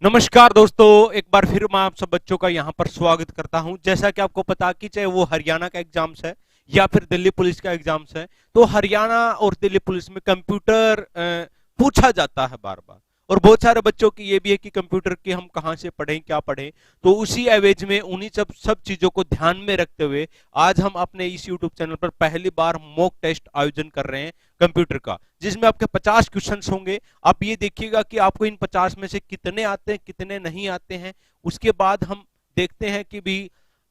नमस्कार दोस्तों, एक बार फिर मैं आप सब बच्चों का यहाँ पर स्वागत करता हूँ। जैसा कि आपको पता कि चाहे वो हरियाणा का एग्जाम्स है या फिर दिल्ली पुलिस का एग्जाम्स है, तो हरियाणा और दिल्ली पुलिस में कंप्यूटर पूछा जाता है बार बार। और बहुत सारे बच्चों की ये भी है कि कंप्यूटर की हम कहाँ से पढ़ें, क्या पढ़ें। तो उसी एवेज में उन्हीं सब चीजों को ध्यान में रखते हुए आज हम अपने इस यूट्यूब चैनल पर पहली बार मॉक टेस्ट आयोजन कर रहे हैं कंप्यूटर का, जिसमें आपके 50 क्वेश्चंस होंगे। आप ये देखिएगा कि आपको इन 50 में से कितने आते हैं, कितने नहीं आते हैं। उसके बाद हम देखते हैं कि भी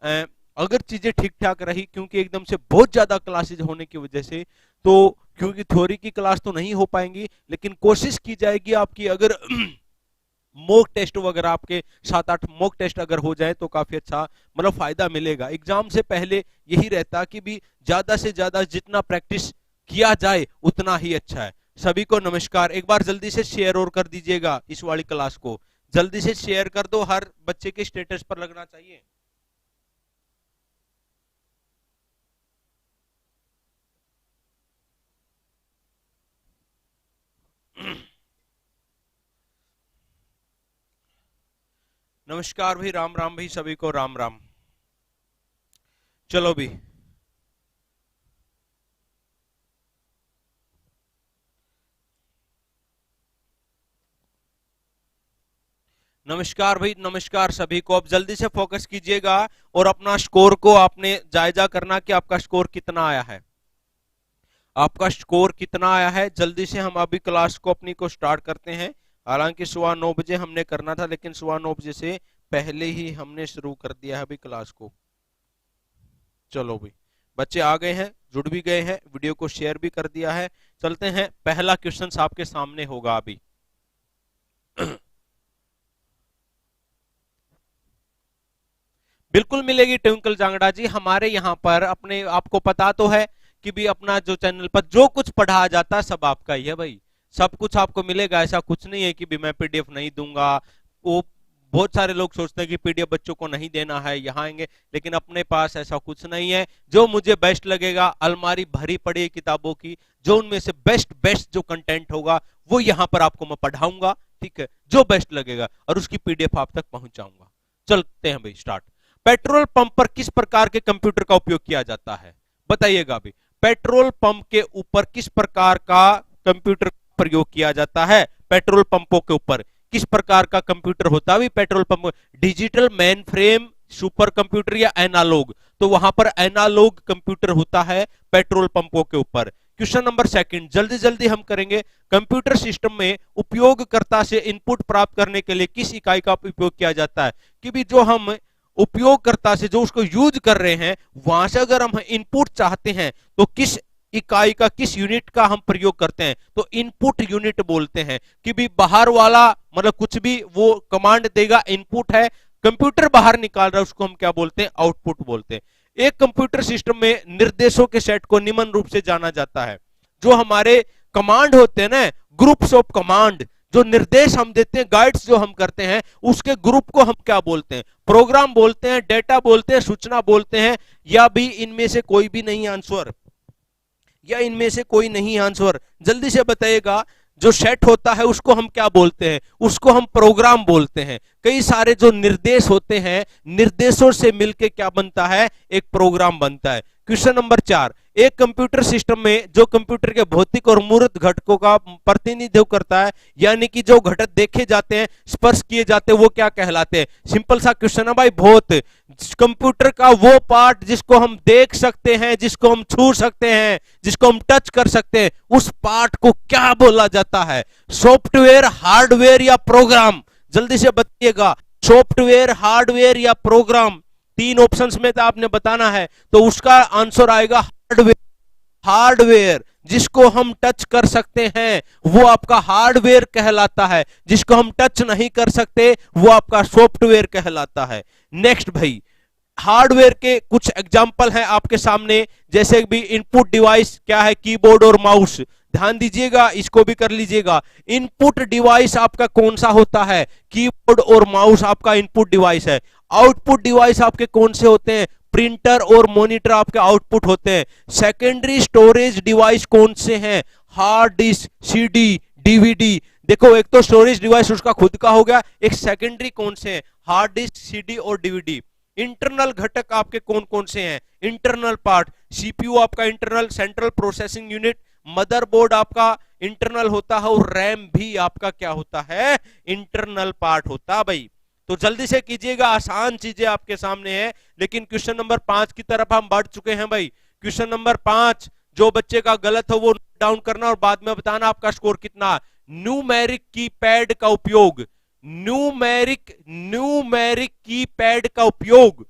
अगर चीजें ठीक ठाक रही, क्योंकि एकदम से बहुत ज्यादा क्लासेज होने की वजह से, तो क्योंकि थ्योरी की क्लास तो नहीं हो पाएंगी, लेकिन कोशिश की जाएगी आपकी अगर मॉक टेस्ट वगैरह आपके 7-8 मॉक टेस्ट अगर हो जाए तो काफी अच्छा मतलब फायदा मिलेगा। एग्जाम से पहले यही रहता कि भी ज्यादा से ज्यादा जितना प्रैक्टिस किया जाए उतना ही अच्छा है। सभी को नमस्कार। एक बार जल्दी से शेयर और कर दीजिएगा इस वाली क्लास को, जल्दी से शेयर कर दो, हर बच्चे के स्टेटस पर लगना चाहिए। नमस्कार भाई, राम राम भाई, सभी को राम राम। चलो भी, नमस्कार भाई, नमस्कार सभी को। अब जल्दी से फोकस कीजिएगा और अपना स्कोर को आपने जायजा करना कि आपका स्कोर कितना आया है। आपका स्कोर कितना आया है, जल्दी से हम अभी क्लास को अपनी को स्टार्ट करते हैं। हालांकि 9:15 हमने करना था, लेकिन 9:15 से पहले ही हमने शुरू कर दिया है अभी क्लास को। चलो भाई, बच्चे आ गए हैं, जुड़ भी गए हैं, वीडियो को शेयर भी कर दिया है। चलते हैं, पहला क्वेश्चन आपके सामने होगा अभी। बिल्कुल मिलेगी ट्विंकल जांगड़ा जी। हमारे यहाँ पर अपने आपको पता तो है कि भी अपना जो चैनल पर जो कुछ पढ़ाया जाता है सब आपका ही है भाई। सब कुछ आपको मिलेगा, ऐसा कुछ नहीं है कि भी मैं पीडीएफ नहीं दूंगा। वो बहुत सारे लोग सोचते हैं कि पीडीएफ बच्चों को नहीं देना है, यहाँ आएंगे, लेकिन अपने पास ऐसा कुछ नहीं है। जो मुझे बेस्ट लगेगा, अलमारी भरी पड़ी है किताबों की, जो उनमें से बेस्ट बेस्ट जो कंटेंट होगा वो यहाँ पर आपको मैं पढ़ाऊंगा। ठीक है, जो बेस्ट लगेगा और उसकी पीडीएफ आप तक पहुंचाऊंगा। चलते हैं भाई, स्टार्ट। पेट्रोल पंप पर किस प्रकार के कंप्यूटर का उपयोग किया जाता है, बताइएगा अभी। पेट्रोल पंप के ऊपर किस प्रकार का कंप्यूटर प्रयोग किया जाता है? पेट्रोल पंपों के ऊपर किस प्रकार का कंप्यूटर होता है? Petrol pump digital main frame, super computer या एनालॉग? तो वहां पर एनालॉग कंप्यूटर होता है पेट्रोल पंपों के ऊपर। क्वेश्चन नंबर सेकंड, जल्दी जल्दी हम करेंगे। कंप्यूटर सिस्टम में उपयोगकर्ता से इनपुट प्राप्त करने के लिए किस इकाई का उपयोग किया जाता है? कि भी जो हम उपयोगकर्ता से जो उसको यूज कर रहे हैं वहां से अगर हम इनपुट चाहते हैं तो किस इकाई का, किस यूनिट का हम प्रयोग करते हैं? तो इनपुट यूनिट बोलते हैं। कि भी बाहर वाला मतलब कुछ भी वो कमांड देगा, इनपुट है। कंप्यूटर बाहर निकाल रहा है, उसको हम क्या बोलते हैं? आउटपुट बोलते हैं। एक कंप्यूटर सिस्टम में निर्देशों के सेट को निम्न रूप से जाना जाता है। जो हमारे कमांड होते हैं ना, ग्रुप्स ऑफ कमांड, जो निर्देश हम देते हैं, गाइड्स जो हम करते हैं, उसके ग्रुप को हम क्या बोलते हैं? प्रोग्राम बोलते हैं, डेटा बोलते हैं, सूचना बोलते हैं, या भी इनमें से कोई भी नहीं आंसर? या इनमें से कोई नहीं आंसर? जल्दी से बताइएगा। जो सेट होता है उसको हम क्या बोलते हैं? उसको हम प्रोग्राम बोलते हैं। कई सारे जो निर्देश होते हैं, निर्देशों से मिलके क्या बनता है? एक प्रोग्राम बनता है। क्वेश्चन नंबर 4, एक कंप्यूटर सिस्टम में जो कंप्यूटर के भौतिक और मूर्त घटकों का प्रतिनिधित्व करता है, यानी कि जो घटक देखे जाते हैं, स्पर्श किए जाते हैं, वो क्या कहलाते हैं? सिंपल सा क्वेश्चन है भाई, बहुत। कंप्यूटर का वो पार्ट जिसको हम देख सकते हैं, जिसको हम छू सकते हैं, जिसको हम टच कर सकते हैं, उस पार्ट को क्या बोला जाता है? सॉफ्टवेयर, हार्डवेयर या प्रोग्राम? जल्दी से बताइएगा। सॉफ्टवेयर, हार्डवेयर या प्रोग्राम? तीन ऑप्शंस में तो आपने बताना है, तो उसका आंसर आएगा हार्डवेयर। हार्डवेयर जिसको हम टच कर सकते हैं वो आपका हार्डवेयर कहलाता है, जिसको हम टच नहीं कर सकते वो आपका सॉफ्टवेयर कहलाता है। नेक्स्ट भाई, हार्डवेयर के कुछ एग्जांपल हैं आपके सामने, जैसे भी इनपुट डिवाइस क्या है? कीबोर्ड और माउस। ध्यान दीजिएगा, इसको भी कर लीजिएगा। इनपुट डिवाइस आपका कौन सा होता है? कीबोर्ड और माउस आपका इनपुट डिवाइस है। आउटपुट डिवाइस आपके कौन से होते हैं? प्रिंटर और मॉनिटर आपके आउटपुट होते हैं। सेकेंडरी स्टोरेज डिवाइस कौन से हैं? Hard disk, CD, DVD. देखो एक तो स्टोरेज डिवाइस उसका खुद का हो गया, एक सेकेंडरी कौन से हैं, हार्ड डिस्क, सीडी और डीवीडी। इंटरनल घटक आपके कौन कौन से हैं, इंटरनल पार्ट, सीपीयू आपका internal central processing unit, motherboard आपका इंटरनल होता है और रैम भी आपका क्या होता है, इंटरनल पार्ट होता है भाई। तो जल्दी से कीजिएगा, आसान चीजें आपके सामने है। लेकिन क्वेश्चन नंबर 5 की तरफ हम बढ़ चुके हैं भाई। क्वेश्चन नंबर 5 जो बच्चे का गलत हो वो नोट डाउन करना और बाद में बताना आपका स्कोर कितना। न्यूमेरिक कीपैड का उपयोग, न्यूमेरिक कीपैड का उपयोग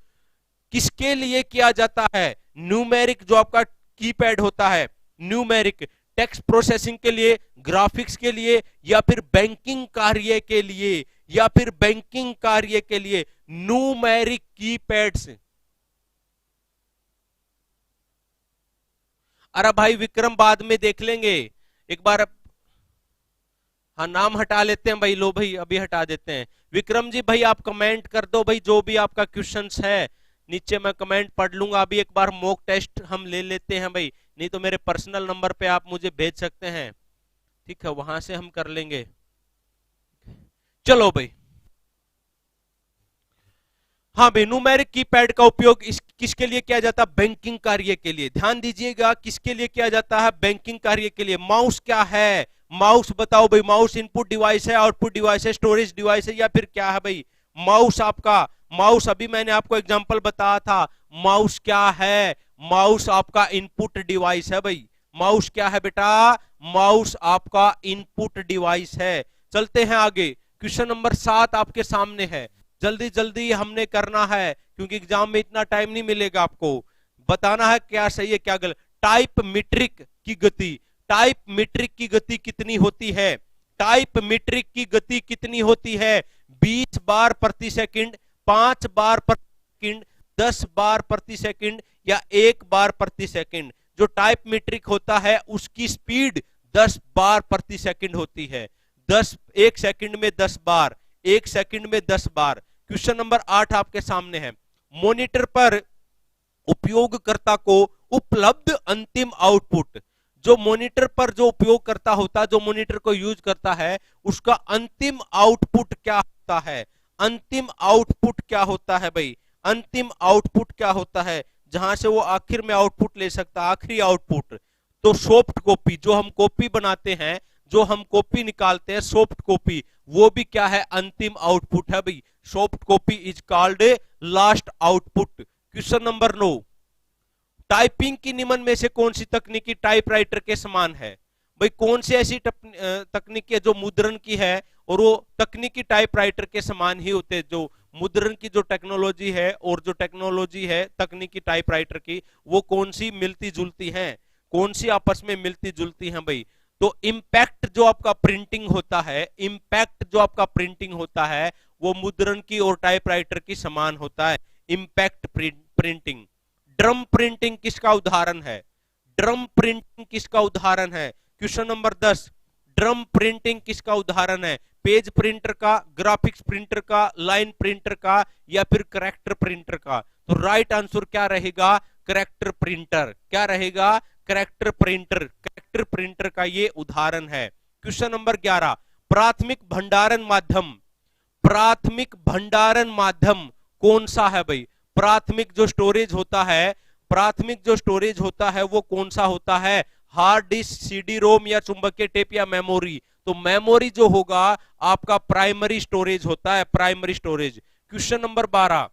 किसके लिए किया जाता है। न्यूमेरिक जो आपका कीपैड होता है, न्यूमेरिक टेक्स्ट प्रोसेसिंग के लिए, ग्राफिक्स के लिए, या फिर बैंकिंग कार्य के लिए, या फिर बैंकिंग कार्य के लिए न्यूमेरिक कीपैड्स। अरे भाई विक्रम बाद में देख लेंगे एक बार। हाँ नाम हटा लेते हैं भाई, लो भाई अभी हटा देते हैं। विक्रम जी भाई आप कमेंट कर दो भाई, जो भी आपका क्वेश्चंस है नीचे मैं कमेंट पढ़ लूंगा। अभी एक बार मॉक टेस्ट हम ले लेते हैं भाई, नहीं तो मेरे पर्सनल नंबर पे आप मुझे भेज सकते हैं, ठीक है, वहां से हम कर लेंगे। चलो भाई, हाँ भाई न्यूमेरिक कीपैड का उपयोग किसके लिए किया जाता है, बैंकिंग कार्य के लिए। ध्यान दीजिएगा किसके लिए किया जाता है, बैंकिंग कार्य के लिए। माउस क्या है, माउस बताओ भाई, माउस इनपुट डिवाइस है, आउटपुट डिवाइस है, स्टोरेज डिवाइस है, या फिर क्या है भाई। माउस आपका, माउस अभी मैंने आपको एग्जांपल बताया था, माउस क्या है, माउस आपका इनपुट डिवाइस है भाई। माउस क्या है बेटा, माउस आपका इनपुट डिवाइस है। चलते हैं आगे, क्वेश्चन नंबर 7 आपके सामने है। जल्दी जल्दी हमने करना है क्योंकि एग्जाम में इतना टाइम नहीं मिलेगा, आपको बताना है क्या सही है क्या गलत। टाइप मीट्रिक की गति, टाइप मीट्रिक की गति कितनी होती है, टाइप मीट्रिक की गति कितनी होती है, 20 बार प्रति सेकंड, 5 बार प्रति सेकंड, 10 बार प्रति सेकंड, या 1 बार प्रति सेकंड। जो टाइप मीट्रिक होता है उसकी स्पीड 10 बार प्रति सेकंड होती है। 1 सेकंड में 10 बार, 1 सेकंड में 10 बार। क्वेश्चन नंबर 8 आपके सामने है। मॉनिटर पर उपयोगकर्ता को उपलब्ध अंतिम आउटपुट, जो मॉनिटर पर जो उपयोगकर्ता होता है, जो मॉनिटर को यूज करता है, उसका अंतिम आउटपुट क्या होता है, अंतिम आउटपुट क्या होता है भाई, अंतिम आउटपुट क्या होता है, जहां से वो आखिर में आउटपुट ले सकता है, आखिरी आउटपुट। तो सॉफ्ट कॉपी, जो हम कॉपी बनाते हैं, जो हम कॉपी निकालते हैं सॉफ्ट कॉपी, वो भी क्या है, अंतिम आउटपुट है भाई। Soft copy is called a last output. Question number 9, typing की निम्न में से कौन सी तकनीकी टाइपराइटर के समान है। भाई कौन सी ऐसी तकनीकी है जो मुद्रण की है और वो तकनीकी टाइपराइटर के समान ही होते हैं। जो मुद्रण की जो टेक्नोलॉजी है और जो टेक्नोलॉजी है तकनीकी टाइपराइटर की, वो कौन सी मिलती जुलती हैं, कौन सी आपस में मिलती जुलती हैं भाई। तो इंपैक्ट जो आपका प्रिंटिंग होता है, इंपैक्ट जो आपका प्रिंटिंग होता है वो मुद्रण की और टाइपराइटर की समान होता है, इंपैक्ट प्रिंटिंग। ड्रम प्रिंटिंग किसका उदाहरण है, ड्रम प्रिंटिंग किसका उदाहरण है। क्वेश्चन नंबर 10, ड्रम प्रिंटिंग किसका उदाहरण है, पेज प्रिंटर का, ग्राफिक्स प्रिंटर का, लाइन प्रिंटर का, या फिर करेक्टर प्रिंटर का। तो राइट आंसर क्या रहेगा, करेक्टर प्रिंटर। क्या रहेगा, करेक्टर प्रिंटर, करेक्टर प्रिंटर का ये उदाहरण है। क्वेश्चन नंबर 11, प्राथमिक भंडारण माध्यम, प्राथमिक भंडारण माध्यम कौन सा है भाई। प्राथमिक जो स्टोरेज होता है, प्राथमिक जो स्टोरेज होता है वो कौन सा होता है, हार्ड डिस्क, सीडी रोम, या चुंबकीय टेप, या मेमोरी। तो मेमोरी जो होगा आपका प्राइमरी स्टोरेज होता है, primary storage. Question number 12,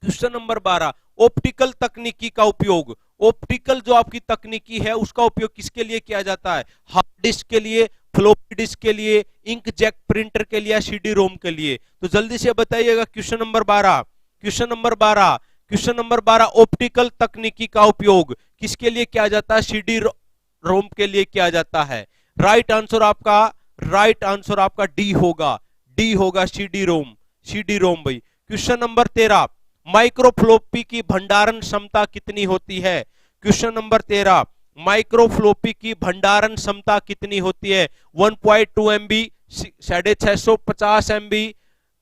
question number 12, optical तकनीकी का उपयोग, ऑप्टिकल जो आपकी तकनीकी है उसका उपयोग किसके लिए किया जाता है, हार्ड डिस्क के लिए, फ्लॉपी डिस्क के लिए, इंकजेट प्रिंटर के लिए, सीडी रोम के लिए। तो जल्दी से बताइएगा question number 12, question number 12, question number 12, optical तकनीकी का उपयोग किसके लिए किया जाता है, सीडी रोम के लिए किया जाता है। राइट आंसर आपका, राइट आंसर आपका डी होगा, डी होगा, सीडी रोम, सीडी रोम भाई। क्वेश्चन नंबर 13, माइक्रोफ्लोपी की भंडारण क्षमता कितनी होती है। क्वेश्चन नंबर 13, माइक्रोफ्लोपी की भंडारण क्षमता कितनी होती है, 1.2 MB, 650 MB,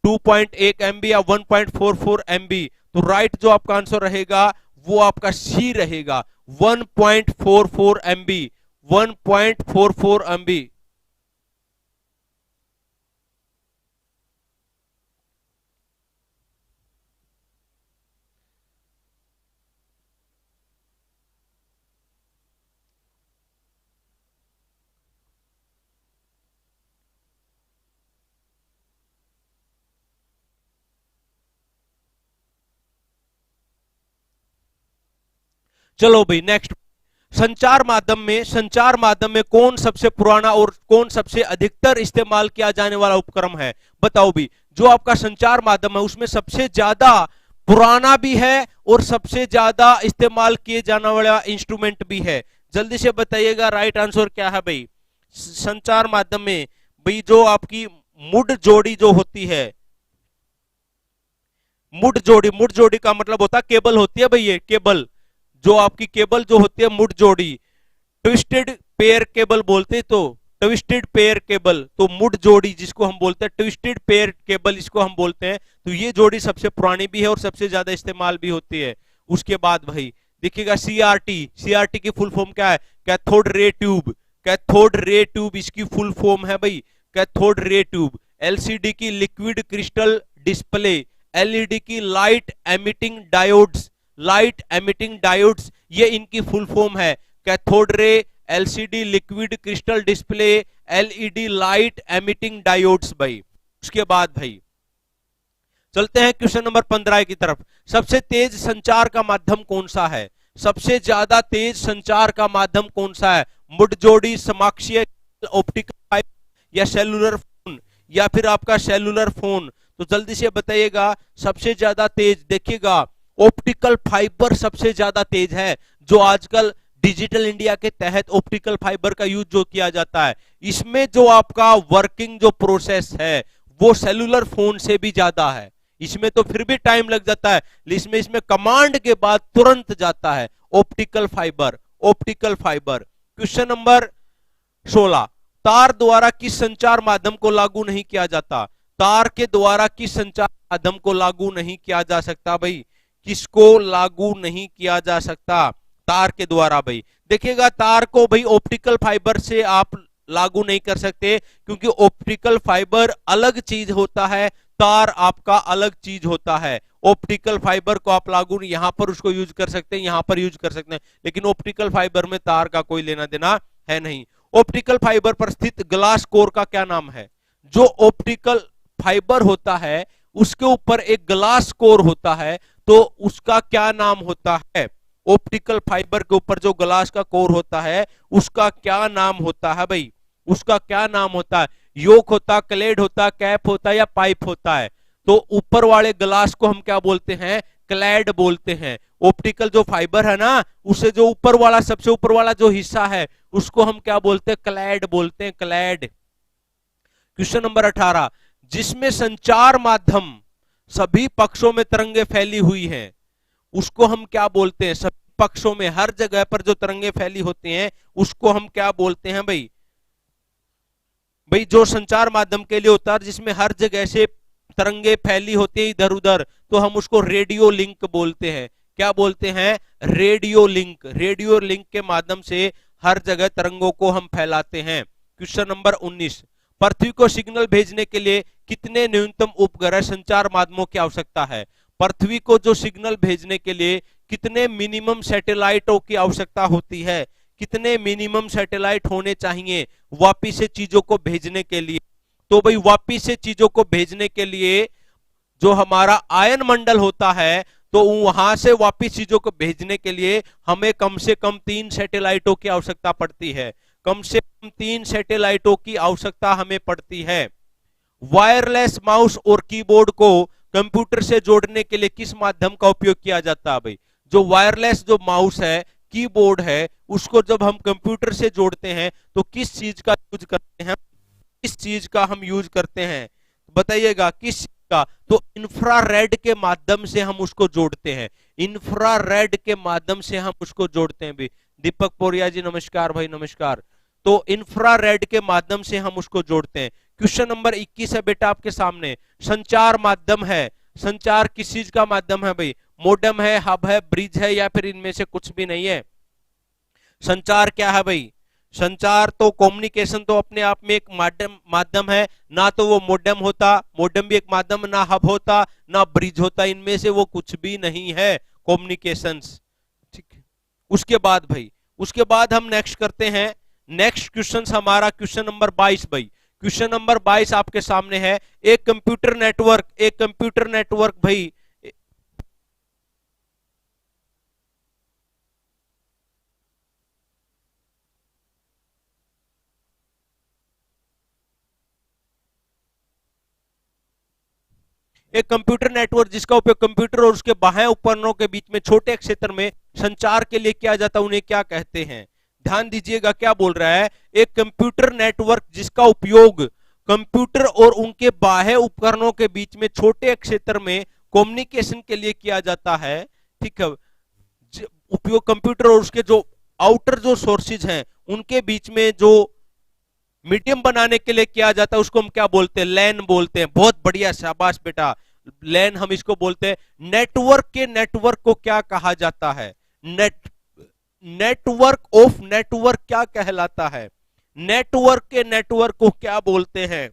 2.1 MB, या 1.44 MB। तो राइट जो आपका आंसर रहेगा वो आपका सी रहेगा, 1.44 MB, 1.44 MB। चलो भाई नेक्स्ट, संचार माध्यम में कौन सबसे पुराना और कौन सबसे अधिकतर इस्तेमाल किया जाने वाला उपकरण है? बताओ भी, जो आपका संचार माध्यम है उसमें सबसे ज्यादा पुराना भी है और सबसे ज्यादा इस्तेमाल किए जाने वाला इंस्ट्रूमेंट भी है। जल्दी से बताइएगा राइट आंसर क्या है भाई। संचार माध्यम में भाई जो आपकी मुड़ जोड़ी जो होती है, मुड़ जोड़ी का मतलब होता है केबल होती है भाई, ये केबल जो आपकी केबल जो होती है मुड़ जोड़ी, ट्विस्टेड पेयर केबल बोलते हैं, तो ट्विस्टेड पेयर केबल, तो मुड़ जोड़ी जिसको हम बोलते हैं ट्विस्टेड पेयर केबल इसको हम बोलते हैं। तो ये जोड़ी सबसे पुरानी भी है और सबसे ज्यादा इस्तेमाल भी होती है। उसके बाद भाई देखिएगा सीआरटी की फुल फॉर्म क्या है? Cathode ray tube, cathode ray tube इसकी फुल फॉर्म है भाई, कैथोड रे ट्यूब। एलसीडी की लिक्विड क्रिस्टल डिस्प्ले, एलईडी की light emitting diodes, light emitting diodes ये इनकी फुल फॉर्म है, cathode ray, LCD liquid crystal display, LED light emitting diodes भाई। उसके बाद भाई चलते हैं क्वेश्चन नंबर 15 की तरफ। सबसे तेज संचार का माध्यम कौन सा है? सबसे ज्यादा तेज संचार का माध्यम कौन सा है? मुड़जोड़ी, समाक्षीय, ऑप्टिकल फाइबर या सेलुलर फोन, या फिर आपका सेलुलर फोन? तो जल्दी से बताइएगा सबसे ज्यादा तेज। देखिएगा ऑप्टिकल फाइबर सबसे ज्यादा तेज है, जो आजकल डिजिटल इंडिया के तहत ऑप्टिकल फाइबर का यूज जो किया जाता है, इसमें जो आपका वर्किंग जो प्रोसेस है वो सेलुलर फोन से भी ज्यादा है। इसमें तो फिर भी टाइम लग जाता है, लेकिन इसमें कमांड के बाद तुरंत जाता है optical fibre, optical fibre. Question number 16, तार द्वारा किस संचार माध्यम को लागू नहीं किया जाता? तार के द्वारा किस संचार माध्यम को लागू नहीं किया जा सकता भाई? किसको लागू नहीं किया जा सकता? तार के द्वारा भाई। देखिएगा तार को भाई ऑप्टिकल फाइबर से आप लागू नहीं कर सकते, क्योंकि ऑप्टिकल फाइबर अलग चीज होता है, तार आपका अलग चीज होता है। ऑप्टिकल फाइबर को आप लागू यहां पर उसको यूज कर सकते हैं, यहां पर यूज कर सकते हैं, लेकिन ऑप्टिकल फाइबर में तार का कोई लेना देना है नहीं। ऑप्टिकल फाइबर पर स्थित ग्लास कोर का क्या नाम है? जो ऑप्टिकल फाइबर होता है उसके ऊपर एक ग्लास कोर होता है, तो उसका क्या नाम होता है? ऑप्टिकल फाइबर के ऊपर जो ग्लास का कोर होता है उसका क्या नाम होता है भाई? उसका क्या नाम होता है? योक होता, क्लेड होता, कैप होता या पाइप होता है? तो ऊपर वाले ग्लास को हम क्या बोलते हैं? क्लैड बोलते हैं। ऑप्टिकल जो फाइबर है ना, उसे जो ऊपर वाला सबसे ऊपर वाला जो हिस्सा है उसको हम क्या बोलते हैं? क्लैड बोलते हैं, क्लैड। क्वेश्चन नंबर 18, जिसमें संचार माध्यम सभी पक्षों में तरंगे फैली हुई हैं उसको हम क्या बोलते हैं? सभी पक्षों में, हर जगह पर जो तरंगे फैली होती हैं उसको हम क्या बोलते हैं भाई? भाई जो संचार माध्यम के लिए होता है जिसमें हर जगह से तरंगे फैली होती है इधर उधर, तो हम उसको रेडियो लिंक बोलते हैं। क्या बोलते हैं? Radio link. रेडियो लिंक के माध्यम से हर जगह तरंगों को हम फैलाते हैं। क्वेश्चन नंबर 19, पृथ्वी को सिग्नल भेजने के लिए कितने न्यूनतम उपग्रह संचार माध्यमों की आवश्यकता है? पृथ्वी को जो सिग्नल भेजने के लिए कितने मिनिमम सैटेलाइटों की आवश्यकता होती है? कितने मिनिमम सैटेलाइट होने चाहिए वापिस से चीजों को भेजने के लिए? तो भाई वापिस से चीजों को भेजने के लिए जो हमारा आयन मंडल होता है, तो वहां से वापिस चीजों को भेजने के लिए हमें कम से कम 3 सैटेलाइटों की आवश्यकता पड़ती है। कम से कम 3 सैटेलाइटों की आवश्यकता हमें पड़ती है। वायरलेस माउस और कीबोर्ड को कंप्यूटर से जोड़ने के लिए किस माध्यम का उपयोग किया जाता है भाई? जो वायरलेस जो माउस है, कीबोर्ड है, उसको जब हम कंप्यूटर से जोड़ते हैं तो किस चीज का यूज करते हैं? किस चीज का हम यूज करते हैं? बताइएगा किस चीज का? तो इंफ्रारेड के माध्यम से हम उसको जोड़ते हैं। इंफ्रारेड के माध्यम से हम उसको जोड़ते हैं भाई। दीपक पोरिया जी नमस्कार भाई, नमस्कार। तो इंफ्रारेड के माध्यम से हम उसको जोड़ते हैं। क्वेश्चन नंबर 21 है बेटा आपके सामने, संचार माध्यम है। संचार किस चीज का माध्यम है भाई? मोडेम है, हब है, ब्रिज है, या फिर इनमें से कुछ भी नहीं है? संचार क्या है भाई? संचार तो कम्युनिकेशन तो अपने आप में एक माध्यम है ना, तो वो मोडेम होता, मोडेम भी एक माध्यम, ना हब होता, ना ब्रिज होता, इनमें से वो कुछ भी नहीं है कम्युनिकेशंस। ठीक है, उसके बाद भाई, उसके बाद हम नेक्स्ट करते हैं। नेक्स्ट क्वेश्चन हमारा क्वेश्चन नंबर 22 भाई। क्वेश्चन नंबर 22 आपके सामने है, एक कंप्यूटर नेटवर्क, एक कंप्यूटर नेटवर्क भाई एक कंप्यूटर नेटवर्क जिसका उपयोग कंप्यूटर और उसके बाह्य उपकरणों के बीच में छोटे क्षेत्र में संचार के लिए किया जाता है, उन्हें क्या कहते हैं? ध्यान दीजिएगा क्या बोल रहा है, एक कंप्यूटर नेटवर्क जिसका उपयोग कंप्यूटर और उनके बाह्य उपकरणों के बीच में छोटे क्षेत्र में कम्युनिकेशन के लिए किया जाता है, ठीक है, उपयोग कंप्यूटर और उसके जो आउटर जो सोर्सेज हैं उनके बीच में जो मीडियम बनाने के लिए किया जाता है, उसको हम क्या बोलते हैं? लैन बोलते हैं। बहुत बढ़िया, शाबाश बेटा, लैन हम इसको बोलते हैं। नेटवर्क के नेटवर्क को क्या कहा जाता है? नेटवर्क ऑफ नेटवर्क क्या कहलाता है? नेटवर्क के नेटवर्क को क्या बोलते हैं?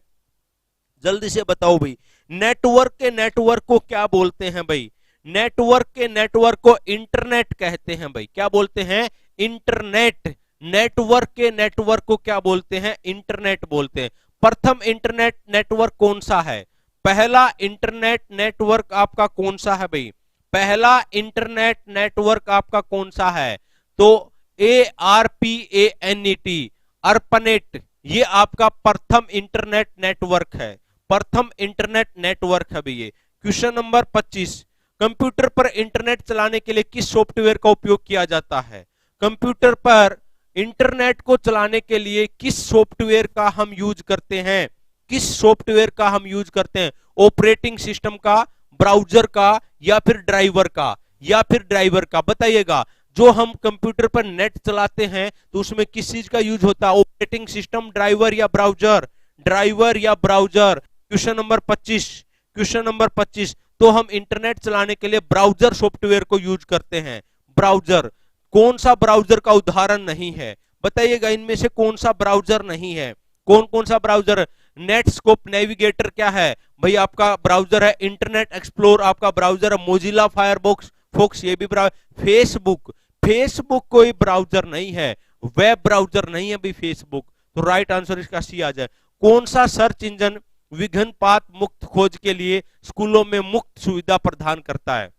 जल्दी से बताओ भाई, नेटवर्क के नेटवर्क को क्या बोलते हैं भाई? नेटवर्क के नेटवर्क को इंटरनेट कहते हैं भाई। क्या बोलते हैं? इंटरनेट। नेटवर्क के नेटवर्क को क्या बोलते हैं? इंटरनेट बोलते हैं। प्रथम इंटरनेट नेटवर्क कौन सा है? पहला इंटरनेट नेटवर्क आपका कौन सा है भाई? पहला इंटरनेट नेटवर्क आपका कौन सा है? तो ARPANET, अर्पनेट, ये आपका प्रथम इंटरनेट नेटवर्क है। प्रथम इंटरनेट नेटवर्क है भाई ये। क्वेश्चन नंबर 25, कंप्यूटर पर इंटरनेट चलाने के लिए किस सॉफ्टवेयर का उपयोग किया जाता है? कंप्यूटर पर इंटरनेट को चलाने के लिए किस सॉफ्टवेयर का हम यूज करते हैं? किस सॉफ्टवेयर का हम यूज करते हैं? ऑपरेटिंग सिस्टम का, ब्राउजर का, या फिर ड्राइवर का? या फिर ड्राइवर का बताइएगा। जो हम कंप्यूटर पर नेट चलाते हैं तो उसमें किस चीज का यूज होता है? ऑपरेटिंग सिस्टम, ड्राइवर या ब्राउजर? ड्राइवर या browser? Question number 25, question number 25, तो हम इंटरनेट चलाने के लिए ब्राउजर सॉफ्टवेयर को यूज करते हैं। ब्राउजर, कौन सा ब्राउजर का उदाहरण नहीं है? बताइएगा, इनमें से कौन सा ब्राउजर नहीं है? कौन कौन सा ब्राउजर? नेटस्कोप नेविगेटर क्या है भाई? आपका ब्राउजर है। इंटरनेट एक्सप्लोर आपका ब्राउजर है। मोजिला फायरफॉक्स, फोक्स, ये भी ब्राउजर। फेसबुक, फेसबुक कोई ब्राउजर नहीं है, वेब ब्राउजर नहीं है भाई फेसबुक। तो राइट आंसर इसका सी आ जाए। कौन सा सर्च इंजन विघ्नपात मुक्त खोज के लिए स्कूलों में मुक्त सुविधा प्रदान करता है?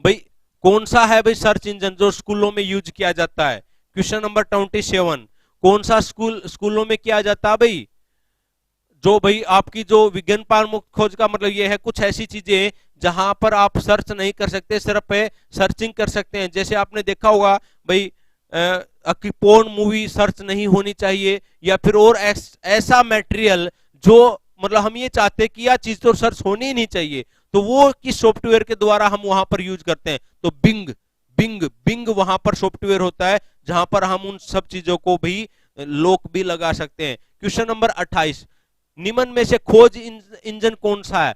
भाई कौन सा है भाई सर्च इंजन जो स्कूलों में यूज किया जाता है? क्वेश्चन नंबर 27, कौन सा स्कूलों में किया जाता है भाई? जो भाई आपकी जो विघ्नपात मुक्त खोज का मतलब ये है, कुछ ऐसी चीजें जहां पर आप सर्च नहीं कर सकते, सिर्फ सर्चिंग कर सकते हैं। जैसे आपने देखा होगा भाई कि पोर्न मूवी सर्च नहीं होनी चाहिए, या फिर और ऐसा मटेरियल जो मतलब हम ये चाहते हैं कि यह चीज तो सर्च होनी ही नहीं चाहिए, तो वो किस सॉफ्टवेयर के द्वारा हम वहां पर यूज करते हैं? तो बिंग, बिंग, बिंग वहां पर सॉफ्टवेयर होता है जहां पर हम उन सब चीजों को भी लोक भी लगा सकते हैं। क्वेश्चन नंबर 28, निम्न में से खोज इंजन कौन सा है?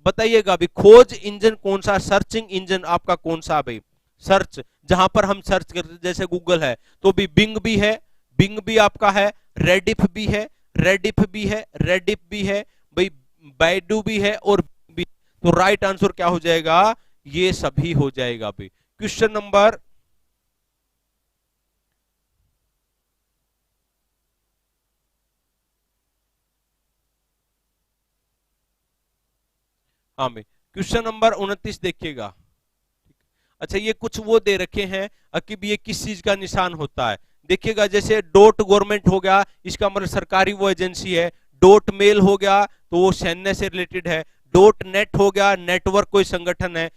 बताइएगा अभी, खोज इंजन कौन सा? सर्चिंग इंजन आपका कौन सा भाई? सर्च, जहां पर हम सर्च करते जैसे गूगल है तो भी बिंग भी है, बिंग भी आपका है, रेडिफ भी है, रेडिफ भी है, रेडिफ भी है भाई, बैडू भी है और भी। तो राइट आंसर क्या हो जाएगा? ये सभी हो जाएगा भाई। क्वेश्चन नंबर हाँ भाई, क्वेश्चन नंबर 29 देखिएगा। अच्छा, ये कुछ वो दे रखे हैं कि ये किस चीज का निशान होता है। देखिएगा, जैसे डॉट गवर्नमेंट हो गया, इसका मतलब सरकारी वो एजेंसी है। डॉट मेल हो गया तो वो सैन्य से रिलेटेड है। डॉट नेट हो गया, नेटवर्क कोई संगठन है।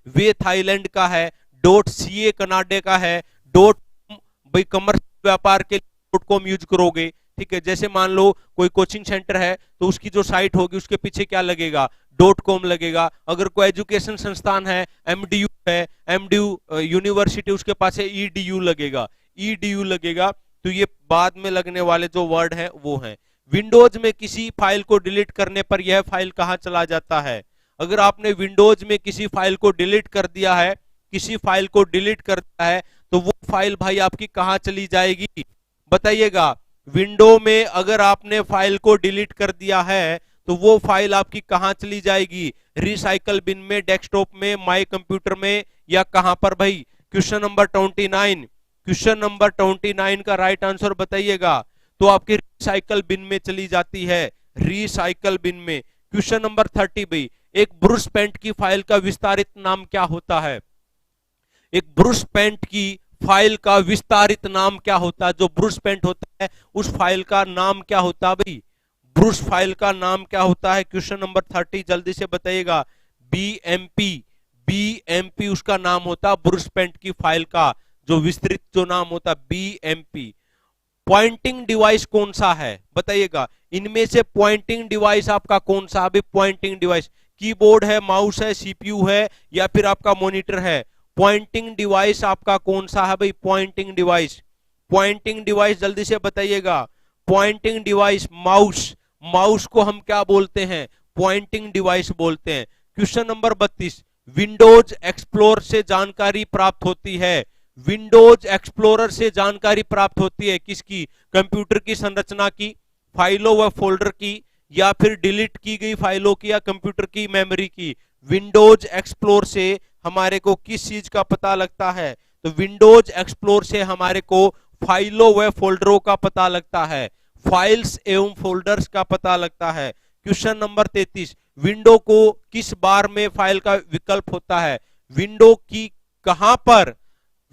वे थाईलैंड का है। डॉट सीए कनाडा का है। डॉट भाई कमर्शियल व्यापार के लिए डॉट कॉम यूज करोगे, ठीक है। जैसे मान लो कोई कोचिंग सेंटर है तो उसकी जो साइट होगी उसके पीछे क्या लगेगा? डॉट कॉम लगेगा। अगर कोई एजुकेशन संस्थान है, एमडीयू है, एमडीयू यूनिवर्सिटी, उसके पास है ईडीयू लगेगा, ईडीयू लगेगा। तो ये बाद में लगने वाले जो वर्ड है वो है। विंडोज में किसी फाइल को डिलीट करने पर यह फाइल कहां चला जाता है? अगर आपने विंडोज में किसी फाइल को डिलीट कर दिया है, किसी फाइल को डिलीट कर दिया है, तो वो फाइल भाई आपकी कहां चली जाएगी? बताइएगा। विंडो में अगर आपने फाइल को डिलीट कर दिया है तो वो फाइल आपकी कहां चली जाएगी? रिसाइकल बिन में, डेस्कटॉप में, माई कंप्यूटर में, या कहां पर भाई? क्वेश्चन नंबर 29, क्वेश्चन नंबर 29 का राइट आंसर बताइएगा। तो आपकी रिसाइकल बिन में चली जाती है, रिसाइकल बिन में। क्वेश्चन नंबर 30 भाई, एक ब्रुश पेंट की फाइल का विस्तारित नाम क्या होता है? एक ब्रुश पेंट की फाइल का विस्तारित नाम क्या होता है? जो ब्रुश पेंट होता है उस फाइल का नाम क्या होता है भाई? ब्रूस फाइल का नाम क्या होता है? क्वेश्चन नंबर 30 जल्दी से बताइएगा। बीएमपी, बीएमपी उसका नाम होता ब्रूस पेंट की फाइल का जो विस्तृत जो नाम होता बीएमपी। पॉइंटिंग डिवाइस कौन सा है बताइएगा, इनमें से पॉइंटिंग डिवाइस आपका कौन सा? अभी पॉइंटिंग डिवाइस कीबोर्ड है, माउस है, सीपीयू है, या फिर आपका मॉनिटर है? पॉइंटिंग डिवाइस आपका कौन सा है भाई? पॉइंटिंग डिवाइस, पॉइंटिंग डिवाइस जल्दी से बताइएगा। पॉइंटिंग डिवाइस माउस, माउस को हम क्या बोलते हैं? पॉइंटिंग डिवाइस बोलते हैं। क्वेश्चन नंबर 32, विंडोज एक्सप्लोरर से जानकारी प्राप्त होती है। विंडोज एक्सप्लोरर से जानकारी प्राप्त होती है किसकी? कंप्यूटर की संरचना की, फाइलों व फोल्डर की, या फिर डिलीट की गई फाइलों की, या कंप्यूटर की मेमोरी की? विंडोज एक्सप्लोर से हमारे को किस चीज का पता लगता है? तो विंडोज एक्सप्लोर से हमारे को फाइलों व फोल्डरों का पता लगता है, फाइल्स एवं फोल्डर्स का पता लगता है। क्वेश्चन नंबर 33, विंडो को किस बार में फाइल का विकल्प होता है? विंडो की कहां पर,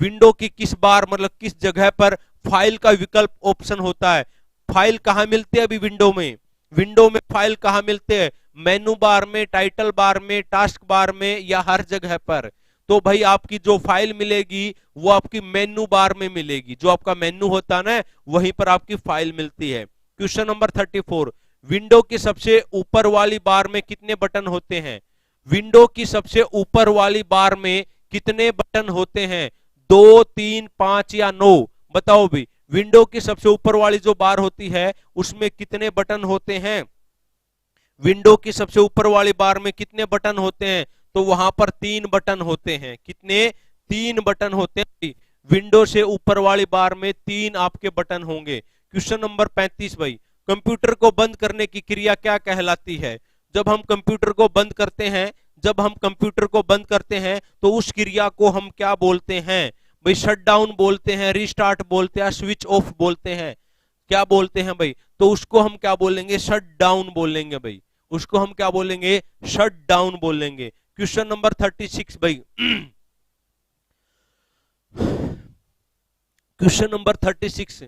विंडो की किस बार मतलब किस जगह पर फाइल का विकल्प ऑप्शन होता है? फाइल कहां मिलते हैं अभी विंडो में? विंडो में फाइल कहां मिलते हैं? मेनू बार में, टाइटल बार में, टास्क बार में, या हर जगह पर? तो भाई आपकी जो फाइल मिलेगी वो आपकी मेनू बार में मिलेगी, जो आपका मेनू होता है ना वहीं पर आपकी फाइल मिलती है। क्वेश्चन नंबर 34, विंडो की सबसे ऊपर वाली बार में कितने बटन होते हैं? विंडो की सबसे ऊपर वाली बार में कितने बटन होते हैं? 2, 3, 5 या 9? बताओ भी, विंडो की सबसे ऊपर वाली जो बार होती है उसमें कितने बटन होते हैं? विंडो की सबसे ऊपर वाली बार में कितने बटन होते हैं? तो वहां पर 3 बटन होते हैं। कितने? 3 बटन होते हैं। विंडो से ऊपर वाली बार में 3 आपके बटन होंगे। क्वेश्चन नंबर 35 भाई, कंप्यूटर को बंद करने की क्रिया क्या कहलाती है? जब हम कंप्यूटर को बंद करते हैं, जब हम कंप्यूटर को बंद करते हैं तो उस क्रिया को हम क्या बोलते हैं भाई? शट डाउन बोलते हैं, रिस्टार्ट बोलते हैं, स्विच ऑफ बोलते हैं, क्या बोलते हैं भाई? तो उसको हम क्या बोलेंगे? शट डाउन बोलेंगे भाई, उसको हम क्या बोलेंगे? शट डाउन बोलेंगे। क्वेश्चन नंबर 36 भाई, क्वेश्चन नंबर 36,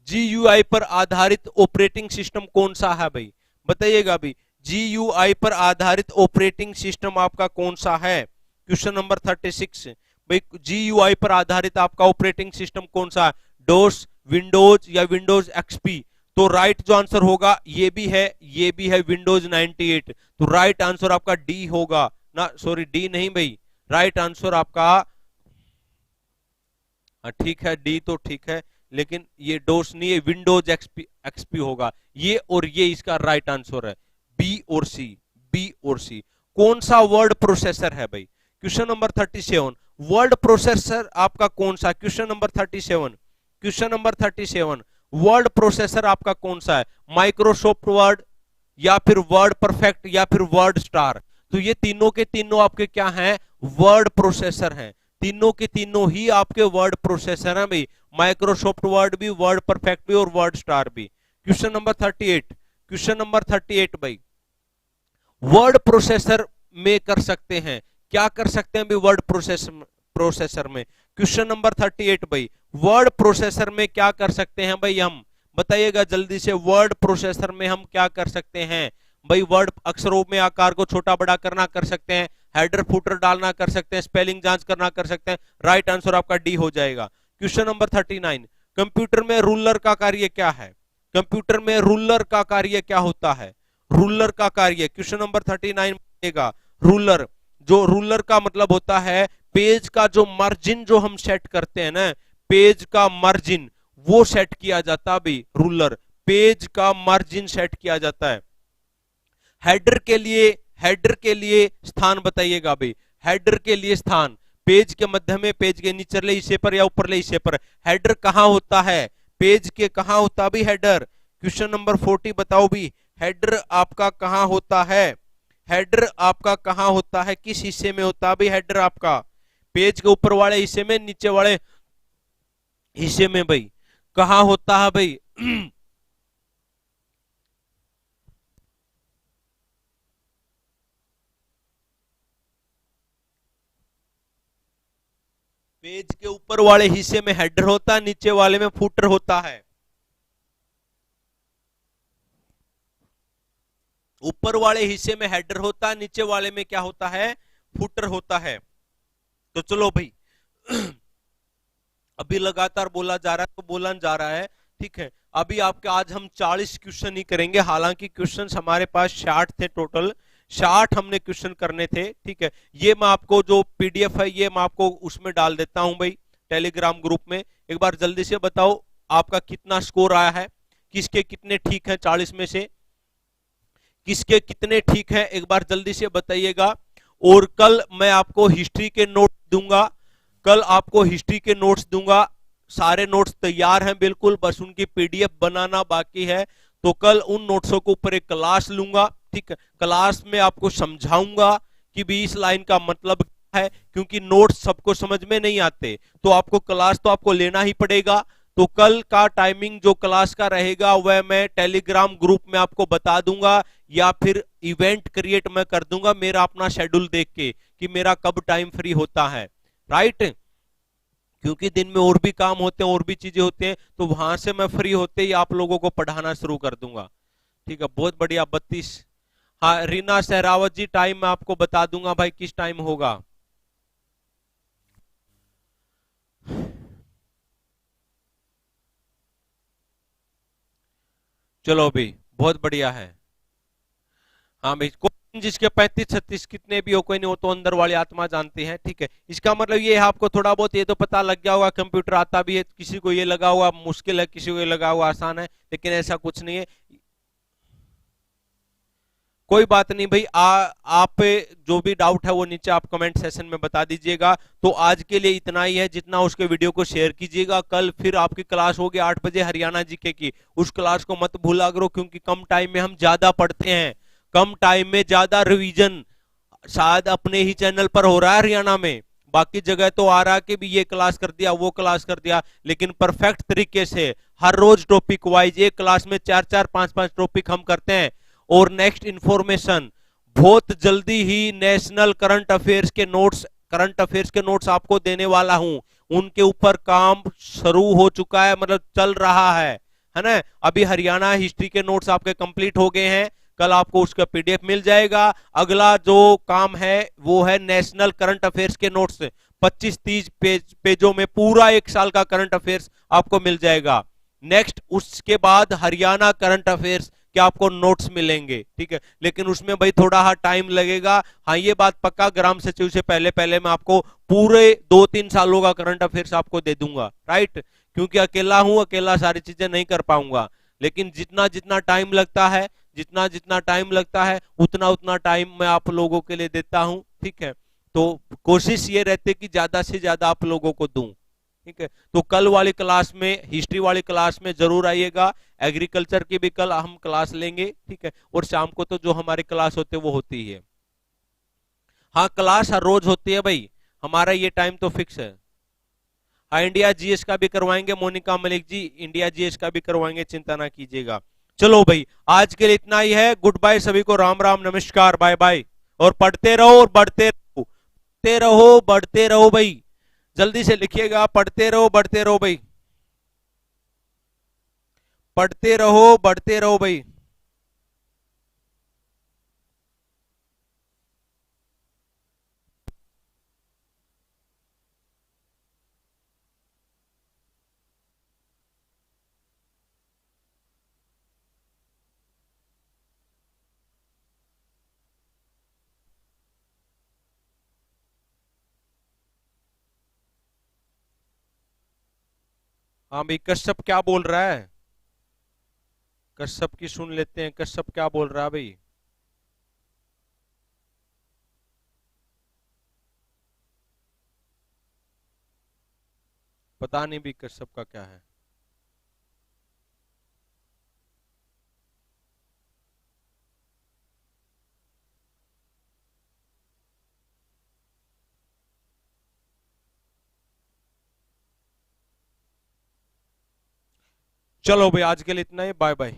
जीयूआई पर आधारित ऑपरेटिंग सिस्टम कौन सा है भाई? बताइएगा भाई, जीयूआई पर आधारित ऑपरेटिंग सिस्टम आपका कौन सा है? क्वेश्चन नंबर 36 भाई, जीयूआई पर आधारित आपका ऑपरेटिंग सिस्टम कौन सा है? डोस, विंडोज, या विंडोज एक्सपी? तो राइट जो आंसर होगा ये भी है, ये भी है विंडोज 98। तो राइट आंसर आपका डी होगा ना, सॉरी डी नहीं भाई, राइट आंसर आपका, ठीक है डी तो ठीक है, लेकिन ये डोस नहीं है, विंडोज एक्सपी, एक्सपी होगा ये, और ये इसका राइट आंसर है बी और सी, बी और सी। कौन सा वर्ड प्रोसेसर है भाई? क्वेश्चन नंबर 37, वर्ड प्रोसेसर आपका कौन सा? Question number 37, question number 37, word processor आपका कौन सा है? माइक्रोसॉफ्ट वर्ड, या फिर वर्ड परफेक्ट, या फिर वर्ड स्टार? तो ये तीनों के तीनों आपके क्या हैं? वर्ड प्रोसेसर हैं। तीनों के तीनों ही आपके वर्ड प्रोसेसर हैं भाई, माइक्रोसॉफ्ट वर्ड भी, वर्ड परफेक्ट भी, और वर्ड स्टार भी। क्वेश्चन नंबर 38, क्वेश्चन नंबर 38 भाई, वर्ड प्रोसेसर में कर सकते हैं, क्या कर सकते हैं भाई वर्ड प्रोसेसर में? क्वेश्चन नंबर 38 भाई, वर्ड प्रोसेसर में क्या कर सकते हैं भाई हम? बताइएगा जल्दी से, वर्ड प्रोसेसर में हम क्या कर सकते हैं भाई? वर्ड अक्षरों में आकार को छोटा बड़ा करना कर सकते हैं, हेडर फुटर डालना कर सकते हैं, स्पेलिंग जांच करना कर सकते हैं। राइट आंसर आपका डी हो जाएगा। क्वेश्चन नंबर 39, कंप्यूटर में रूलर का कार्य क्या है? कंप्यूटर में रूलर का कार्य क्या होता है? रूलर का कार्य क्वेश्चन नंबर 39 बनेगा। रूलर, जो रूलर का मतलब होता है पेज का जो मार्जिन जो हम सेट करते हैं ना, पेज का मार्जिन वो सेट किया जाता है भाई, रूलर, पेज का मार्जिन सेट किया जाता है। हेडर के लिए, हेडर के लिए स्थान बताइएगा भाई, हेडर के लिए स्थान, पेज के मध्य में, पेज के निचले हिस्से पर या ऊपरले हिस्से पर हेडर कहां होता है? पेज के कहां होता है भाई हेडर? क्वेश्चन नंबर 40 बताओ भी, हेडर आपका कहां होता है? हेडर आपका कहां होता है? किस हिस्से में होता है भाई हेडर आपका? पेज के ऊपर वाले हिस्से में, नीचे वाले हिस्से में भाई, कहां होता है भाई? पेज के ऊपर वाले हिस्से में हेडर होता है, नीचे वाले में फुटर होता है। ऊपर वाले हिस्से में हेडर होता है, नीचे वाले में क्या होता है, फुटर होता है। तो चलो भाई अभी लगातार बोला जा रहा है तो बोला जा रहा है, ठीक है। अभी आपके आज हम 40 क्वेश्चन ही करेंगे, हालांकि क्वेश्चंस हमारे पास 60 थे टोटल, 60 हमने क्वेश्चन करने थे, ठीक है। ये मैं आपको जो पीडीएफ है ये मैं आपको उसमें डाल देता हूं भाई, टेलीग्राम ग्रुप में। एक बार जल्दी से बताओ आपका कितना स्कोर आया है, किसके कितने ठीक है, 40 में से किसके कितने ठीक है, एक बार जल्दी से बताइएगा। और कल मैं आपको हिस्ट्री के नोट दूंगा, कल आपको हिस्ट्री के नोट्स दूंगा, सारे नोट्स तैयार हैं बिल्कुल, बस उनकी पीडीएफ बनाना बाकी है। तो कल उन नोट्सों के ऊपर एक क्लास लूंगा, ठीक है। क्लास में आपको समझाऊंगा कि भी इस लाइन का मतलब क्या है, क्योंकि नोट्स सबको समझ में नहीं आते, तो आपको क्लास तो आपको लेना ही पड़ेगा। तो कल का टाइमिंग जो क्लास का रहेगा वह मैं टेलीग्राम ग्रुप में आपको बता दूंगा, या फिर इवेंट क्रिएट मैं कर दूंगा मेरा अपना शेड्यूल देख के कि मेरा कब टाइम फ्री होता है, राइट। क्योंकि दिन में और भी काम होते हैं, और भी चीजें होती हैं, तो वहां से मैं फ्री होते ही आप लोगों को पढ़ाना शुरू कर दूंगा, ठीक है। बहुत बढ़िया, 32। हाँ रीना सहरावत जी, टाइम मैं आपको बता दूंगा भाई किस टाइम होगा। चलो भाई बहुत बढ़िया है। हाँ भाई, कोई जिसके 35-36 कितने भी हो, कोई नहीं हो, तो अंदर वाली आत्मा जानती है, ठीक है। इसका मतलब ये है आपको थोड़ा बहुत ये तो पता लग गया होगा, कंप्यूटर आता भी है, किसी को ये लगा हुआ मुश्किल है, किसी को ये लगा हुआ आसान है, लेकिन ऐसा कुछ नहीं है। कोई बात नहीं भाई, आप जो भी डाउट है वो नीचे आप कमेंट सेशन में बता दीजिएगा। तो आज के लिए इतना ही है, जितना उसके वीडियो को शेयर कीजिएगा। कल फिर आपकी क्लास होगी 8 बजे हरियाणा जीके की, उस क्लास को मत भूला करो, क्योंकि कम टाइम में हम ज्यादा पढ़ते हैं, कम टाइम में ज्यादा रिवीजन। शायद अपने ही चैनल पर हो रहा है हरियाणा में, बाकी जगह तो आ रहा कि भी ये क्लास कर दिया वो क्लास कर दिया, लेकिन परफेक्ट तरीके से हर रोज टॉपिक वाइज एक क्लास में 4-4 5-5 टॉपिक हम करते हैं। और नेक्स्ट इंफॉर्मेशन बहुत जल्दी ही नेशनल करंट अफेयर्स के नोट्स, करंट अफेयर्स के नोट्स आपको देने वाला हूं, उनके ऊपर काम शुरू हो चुका है, मतलब चल रहा है ना। अभी हरियाणा हिस्ट्री के नोट्स आपके कंप्लीट हो गए हैं, कल आपको उसका पीडीएफ मिल जाएगा। अगला जो काम है वो है नेशनल करंट अफेयर्स के नोट्स, 25-30 पेजों में पूरा एक साल का करंट अफेयर्स आपको मिल जाएगा। नेक्स्ट उसके बाद हरियाणा करंट अफेयर्स के आपको नोट्स मिलेंगे, ठीक है, लेकिन उसमें भाई थोड़ा हाँ टाइम लगेगा। हाँ ये बात पक्का, ग्राम सचिव से पहले पहले मैं आपको पूरे 2-3 सालों का करंट अफेयर्स आपको दे दूंगा, राइट। क्योंकि अकेला हूं, अकेला सारी चीजें नहीं कर पाऊंगा, लेकिन जितना जितना टाइम लगता है, जितना जितना टाइम लगता है उतना उतना टाइम मैं आप लोगों के लिए देता हूं, ठीक है। तो कोशिश ये रहती है कि ज्यादा से ज्यादा आप लोगों को दूं, ठीक है। तो कल वाली क्लास में, हिस्ट्री वाली क्लास में जरूर आइएगा। एग्रीकल्चर की भी कल हम क्लास लेंगे, ठीक है। और शाम को तो जो हमारी क्लास होते वो होती है। हाँ क्लास हर रोज होती है भाई, हमारा ये टाइम तो फिक्स है। हाँ इंडिया जीएस का भी करवाएंगे मोनिका मलिक जी, इंडिया जीएस का भी करवाएंगे, चिंता ना कीजिएगा। चलो भाई आज के लिए इतना ही है, गुड बाय सभी को, राम राम नमस्कार बाय बाय। और पढ़ते रहो और बढ़ते रहो, पढ़ते रहो बढ़ते रहो भाई, जल्दी से लिखिएगा, पढ़ते रहो बढ़ते रहो भाई, पढ़ते रहो बढ़ते रहो भाई। हाँ भाई कश्यप क्या बोल रहा है, कश्यप की सुन लेते हैं, कश्यप क्या बोल रहा है भाई। पता नहीं भी कश्यप का क्या है। चलो भाई आज के लिए इतना ही, बाय बाय।